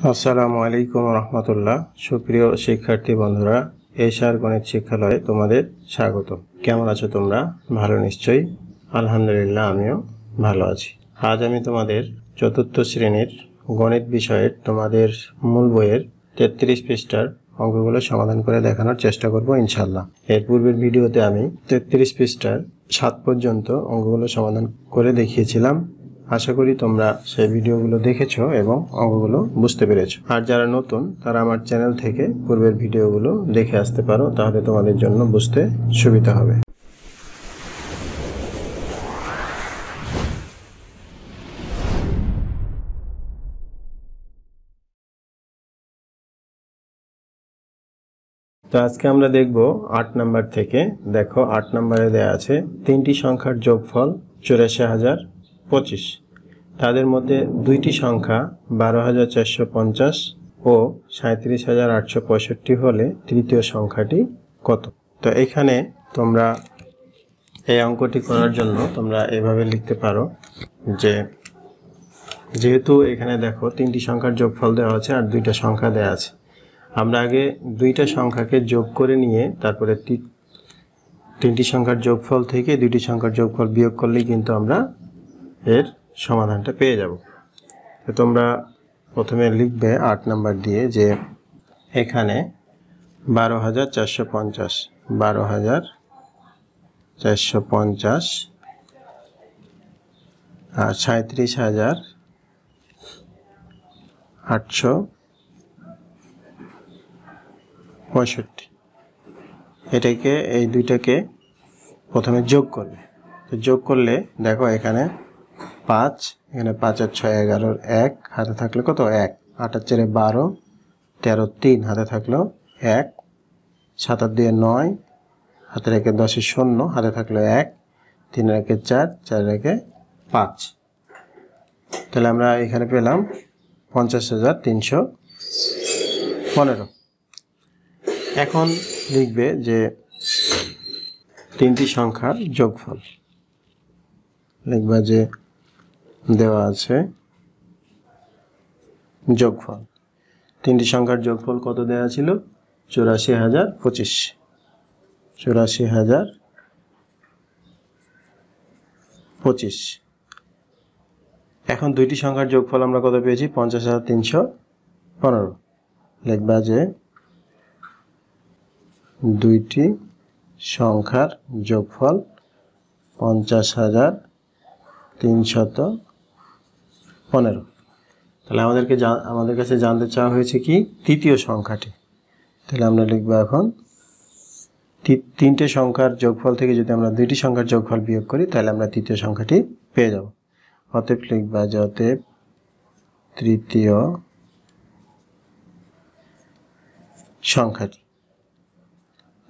আসসালামু আলাইকুম রহমতুল্লাহ। সুপ্রিয় শিক্ষার্থী বন্ধুরা, এশার গণিত শিক্ষালয়ে তোমাদের স্বাগত। কেমন আছো তোমরা? ভালো নিশ্চয়ই। আলহামদুলিল্লাহ, আমিও ভালো আছি। আজ আমি তোমাদের চতুর্থ শ্রেণীর গণিত বিষয়ের তোমাদের মূল বইয়ের 33 পৃষ্ঠার অঙ্কগুলো সমাধান করে দেখানোর চেষ্টা করব ইনশাল্লাহ। এর পূর্বের ভিডিওতে আমি 33 পৃষ্ঠার 7 পর্যন্ত অঙ্কগুলো সমাধান করে দেখিয়েছিলাম। আশা করি তোমরা সেই ভিডিওগুলো দেখেছো এবং অঙ্কগুলো বুঝতে পেরেছো। আর যারা নতুন তারা আমার চ্যানেল থেকে পূর্বের ভিডিওগুলো দেখে আসতে পারো, তাহলে তোমাদের জন্য বুঝতে সুবিধা হবে। তো আজকে আমরা দেখব 8 নাম্বার থেকে। দেখো 8 নাম্বারে দেয়া আছে তিনটি সংখ্যার যোগফল 84,025। তাদের মধ্যে দুইটি সংখ্যা 12,450 ও 37,865 হলে তৃতীয় সংখ্যাটি কত? তো এখানে তোমরা এই অঙ্কটি করার জন্য তোমরা এভাবে লিখতে পারো যে, যেহেতু এখানে দেখো তিনটি সংখ্যার যোগফল দেওয়া আছে আর দুইটা সংখ্যা দেওয়া আছে, আমরা আগে দুইটা সংখ্যাকে যোগ করে নিয়ে তারপরে তিনটি সংখ্যার যোগফল থেকে দুইটি সংখ্যার যোগফল বিয়োগ করলেই কিন্তু আমরা এর সমাধানটা পেয়ে যাব। তো তোমরা প্রথমে লিখবে 8 নাম্বার দিয়ে যে এখানে 12,450 12,450 আর 37,865, এটাকে এই দুইটাকে প্রথমে যোগ করবে। তো যোগ করলে দেখো এখানে 5, এখানে 5 আর 6 11, 1 হাতে থাকলে কত? 1, 8 আর 4 12, 13 3 হাতে থাকলো 1, 7 আর 2 9, হাতে রেখে 10 0 হাতে থাকলো 1, 3 রেখে 4, 4 রেখে 5। তাহলে আমরা এখানে পেলাম 50,315। এখন লিখবে যে তিনটি সংখ্যার যোগফল। লিখবা যে দেওয়া আছে যোগফল, তিনটি সংখ্যার যোগফল কত দেওয়া ছিল? 84,025। 84,025। এখন দুইটি সংখ্যার যোগফল আমরা কত পেয়েছি? 50,315। লিখবা যে দুইটি সংখ্যার যোগফল 50,315। তাহলে আমাদের কাছে জানতে চাওয়া হয়েছে কি? তৃতীয় সংখ্যাটি। তাহলে আমরা লিখব এখন তিনটে সংখ্যার যোগফল থেকে যদি আমরা দুইটি সংখ্যার যোগফল বিয়োগ করি তাহলে আমরা তৃতীয় সংখ্যাটি পেয়ে যাব। অতএব লিখবা যে অতএব তৃতীয় সংখ্যাটি।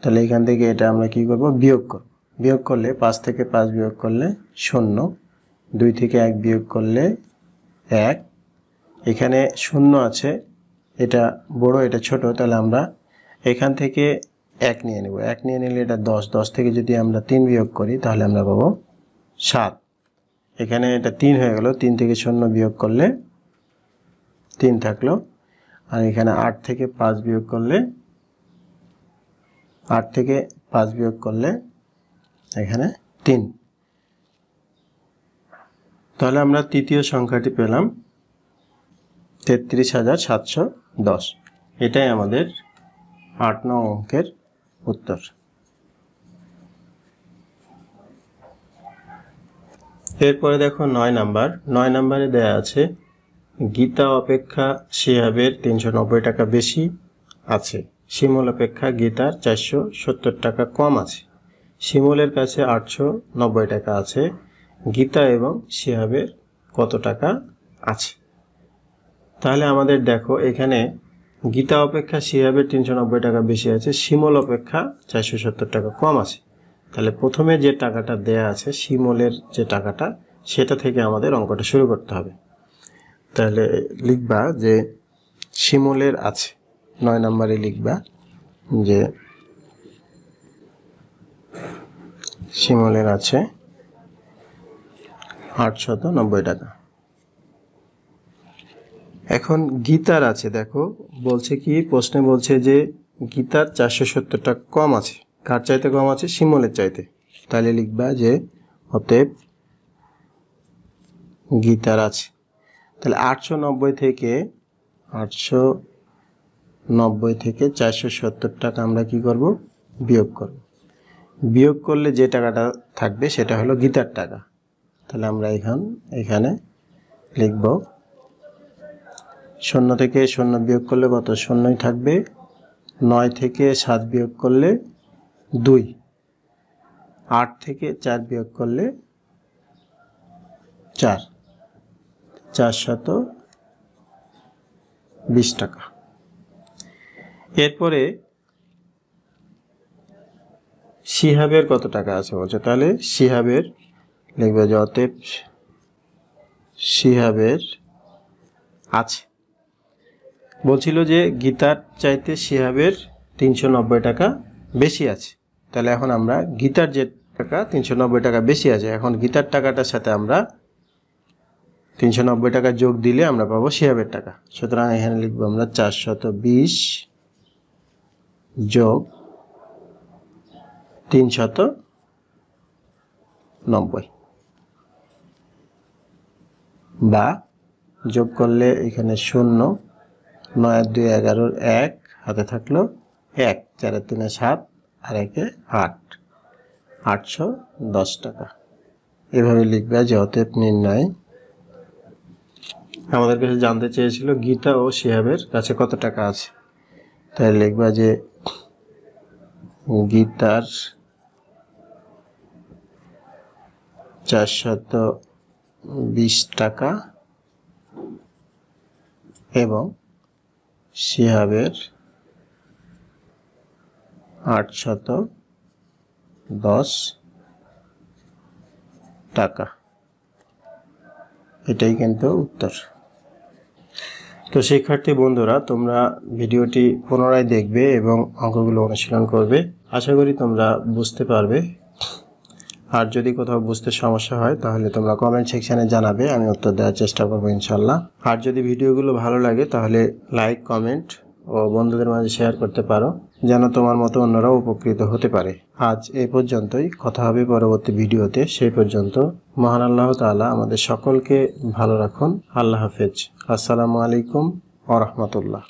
তাহলে এখান থেকে এটা আমরা কি করব? বিয়োগ করব। বিয়োগ করলে 5 থেকে 5 বিয়োগ করলে 0, 2 থেকে 1 বিয়োগ করলে 1, এখানে 0 আছে, এটা বড় এটা ছোট, তাহলে আমরা এখান থেকে 1 নিয়ে নেব। 1 নিয়ে নিলে এটা 10, 10 থেকে যদি আমরা 3 বিয়োগ করি তাহলে আমরা পাবো 7। এখানে এটা 3 হয়ে গেল, 3 থেকে 0 বিয়োগ করলে 3 থাকলো, আর এখানে 8 থেকে 5 বিয়োগ করলে 8 থেকে 5 বিয়োগ করলে এখানে 3। তাহলে আমরা তৃতীয় সংখ্যাটি পেলাম 33,710। এটাই আমাদের 8 নং অঙ্কের উত্তর। এরপরে দেখো 9 নাম্বার। 9 নাম্বারে দেয়া আছে গীতা অপেক্ষা শিহাবের 390 টাকা বেশি আছে, শিমুল অপেক্ষা গীতার 470 টাকা কম আছে। শিমুলের কাছে 890 টাকা আছে, গীতা এবং শিহাবের কত টাকা আছে? তাহলে আমাদের দেখো এখানে গীতা অপেক্ষা শিহাবের 390 টাকা বেশি আছে, শিমুল অপেক্ষা 470 টাকা কম আছে। তাহলে প্রথমে যে টাকাটা দেয়া আছে শিমুলের যে টাকাটা, সেটা থেকে আমাদের অঙ্কটা শুরু করতে হবে। তাহলে লিখবা যে শিমুলের আছে, 9 নম্বরে লিখবা যে শিমুলের আছে 890 টাকা। এখন গীতার আছে, দেখো বলছে কি, প্রশ্নে বলছে যে গীতার 470 টাকা কম আছে। কার চাইতে কম আছে? শিমুলের চাইতে। তাহলে লিখবা যে অতএব গীতার আছে। তাহলে 890 থেকে 470 টাকা আমরা কি করব? বিয়োগ করব। বিয়োগ করলে যে টাকাটা থাকবে সেটা হলো গীতার টাকা। তাহলে আমরা এখানে লিখব 0 থেকে 0 বিয়োগ করলে কত? 0ই থাকবে। 9 থেকে 7 বিয়োগ করলে 2, 8 থেকে 4 বিয়োগ করলে 4, 420 টাকা। এরপরে শিহাবের কত টাকা আছে বলছে, তাহলে শিহাবের লিখবে যে অতএব শিহাবের আছে। বলছিল যে গীতার চাইতে শিহাবের 390 টাকা বেশি আছে। তাহলে এখন আমরা গীতার যে টাকা 390 টাকা বেশি আছে, এখন গীতার টাকাটার সাথে আমরা 390 টাকা যোগ দিলে আমরা পাবো শিহাবের টাকা। সুতরাং এখানে লিখবো আমরা 420 যোগ 390, বা যোগ করলে এখানে 0, 9 আর 2 11, 1 হাতে থাকলো 1, 4 আর 3 7 আর 1 8, 810 টাকা। এভাবে লিখবে যে অতএব নির্ণয়। আমাদের কাছে জানতে চেয়েছিল গীতা ও শিহাবের কাছে কত টাকা আছে। তাই লিখবা যে গীতার 420 টাকা এবং শিহাবের 810 টাকা। এটাই কিন্তু উত্তর। তো শিক্ষার্থী বন্ধুরা, তোমরা ভিডিওটি পুনরায় দেখবে এবং অঙ্কগুলো অনুশীলন করবে। আশা করি তোমরা বুঝতে পারবে। আর যদি কোথাও বুঝতে সমস্যা হয় তাহলে তোমরা কমেন্ট সেকশানে জানাবে, আমি উত্তর দেওয়ার চেষ্টা করবো ইনশাল্লাহ। আর যদি ভিডিওগুলো ভালো লাগে তাহলে লাইক, কমেন্ট ও বন্ধুদের মাঝে শেয়ার করতে পারো, যেন তোমার মতো অন্যরাও উপকৃত হতে পারে। আজ এই পর্যন্তই, কথা হবে পরবর্তী ভিডিওতে। সেই পর্যন্ত মহান আল্লাহ তাআলা আমাদের সকলকে ভালো রাখুন। আল্লাহ হাফেজ। আসসালামু আলাইকুম ওয়া রাহমাতুল্লাহ।